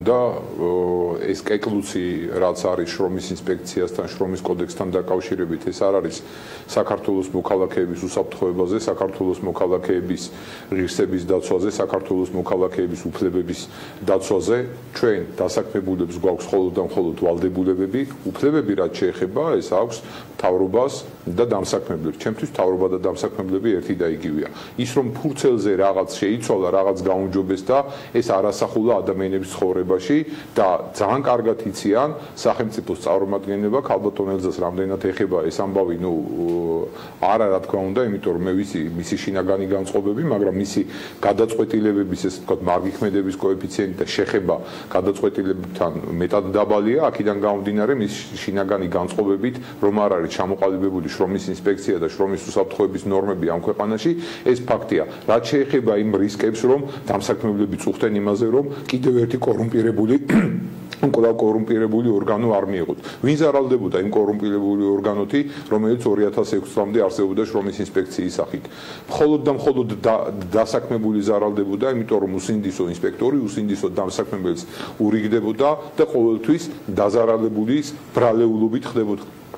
და ეს კეკლუცი რაც არის შრომის ინსპექციასთან, შრომის კოდექსთან დაკავშირებით, ეს არ არის საქართველოს მოქალაქეების უსაფრთხოებაზე, საქართველოს მოქალაქეების ღირსების დაცვაზე, საქართველოს მოქალაქეების უფლებების დაცვაზე. ჩვენ დასაქმებულებს გვაქვს მხოლოდ და მხოლოდ ვალდებულებები, უფლებები რაც შეეხება, ეს აქვს მთავრობას და დამსაქმებლებს. ჩემთვის მთავრობა და დამსაქმებლები ერთი და იგივეა. ის რომ ფურცელზე რაღაც შეიცვალა, რაღაც გაუმჯობეს და ეს არასახულა ადამიანების ცხოვრებაში და ძალიან კარგად იციან სახელმწიფოს წარმომადგენლობა ქალბატონელზეც რამდენად ეხება ეს ამბავი, არა რა თქმა უნდა, იმიტომ რომ მე ვიცი მისი შინაგანი განწყობები, მაგრამ მისი გადაწყვეტილებების ესე ვთქვათ მარგიქმედების კოეფიციენტი და შეხება გადაწყვეტილებებთან მეტად დაბალია, აქედან გამომდინარე მის შინაგანი განწყობებით რომ არ არის ჩამოყალიბებული შრომის ინსპექცია და შრომის უსაფრთხოების ნორმები ამ ქვეყანაში, ეს ფაქტია. რაც შეეხება იმ რისკებს, რომ დამსაქმებლები წუხდნენ იმაზე, რომ კიდევ ერთი კორუმპირებული ორგანო არ მიიღოთ. ვინ ზარალდებოდა იმ კორუმპირებული ორგანოთი, რომელიც 2006 წლამდე არსებობდა შრომის ინსპექციის სახით. მხოლოდ და მხოლოდ დასაქმებული ზარალდებოდა, იმიტომ რომ უსინდისო ინსპექტორი, უსინდისო დამსაქმებელს ურიგდებოდა და ყოველთვის დაზარალებულის ბრალეულობით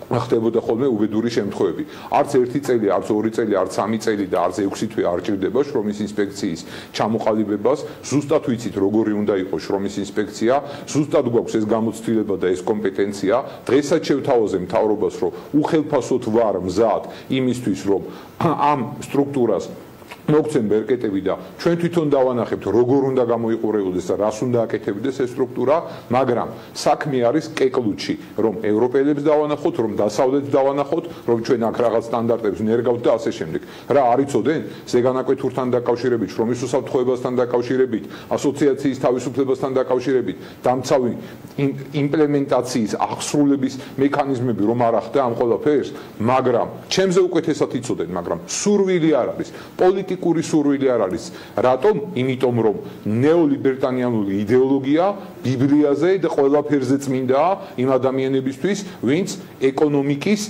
ხდებოდა ხოლმე უბედური შემთხვევები. არც 1 წელი, არც 2 წელი, არც 3 წელი და არც 6 თვე არ ჭირდება შრომის ინსპექციის ჩამოყალიბებას. ზუსტად ვიცით, როგორი უნდა იყოს შრომის ინსპექცია, ზუსტად გვაქვს ეს გამოცდილება და ეს კომპეტენცია. დღესაც შევთავაზე მთავრობას, რომ უხელფასოდ ვარ მზად იმისთვის, რომ ამ სტრუქტურას მოგცემ ბერკეტები და ჩვენ თვითონ დავანახებთ, როგორ უნდა გამოიყურებოდეს და რას უნდა აკეთებდეს ეს სტრუქტურა, მაგრამ საქმე არის კეკლუჩი, რომ ევროპელებს დავანახოთ, რომ დასავლეთს დავანახოთ, რომ ჩვენ აქ რაღაც სტანდარტებს ნერგავთ და ასე შემდეგ. რა არიწოდენ? ზეგანაკვეთურთან დაკავშირებით, შრომის უსაფრთხოებასთან დაკავშირებით, ასოციაციის თავისუფლებასთან დაკავშირებით, დამცავი იმპლემენტაციის აღსრულების მექანიზმები რომ არ ახდა ამ ყველაფერს, მაგრამ ჩემზე უკეთესად იცოდენ, მაგრამ სურვილი არ არის. პოლიტიკური სურვილი არ არის. რატომ? იმიტომ რომ ნეოლიბერტანიანული იდეოლოგია ბიბლიაზე და ყველაფერზე წმინდაა იმ ადამიანებისთვის, ვინც ეკონომიკის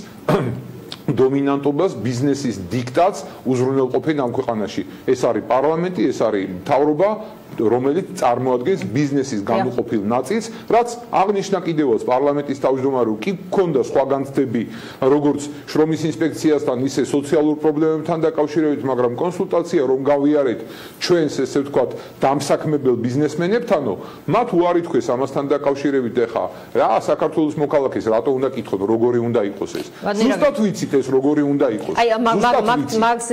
დომინანტობას, ბიზნესის დიქტატს უზრუნველყოფენ ამ ქვეყანაში. ეს არის პარლამენტი, ეს არის მთავრობა, რომელიც წარმოადგენს ბიზნესის განუყოფილ ნაწილს, რაც აღნიშნა კიდევაც პარლამენტის თავმჯდომარემ კი გქონდა სხვა განცდები, როგორც შრომის ინსპექციასთან, ისე სოციალურ პრობლემებთან დაკავშირებით, მაგრამ კონსულტაცია რომ გავიარეთ ჩვენს ესე ვთქვათ დამსაქმებელ ბიზნესმენებთანო, მათ უარი თქვეს ამასთან დაკავშირებით ეხა რა საქართველოს მოქალაქეს რატო უნდა კითხონ, როგორი უნდა იყოს ეს. ზუსტად ვიცით ეს როგორი უნდა იყოს. აი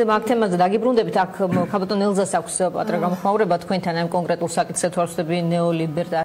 მაგ თემაზე დაგიბრუნდებით, აქ ქალბატონ ელზას აქვს პატრა გამოხმაურება თქვენთან ამ კონკრეტულ საკითხებს ვარსდები ნეოლიბერტ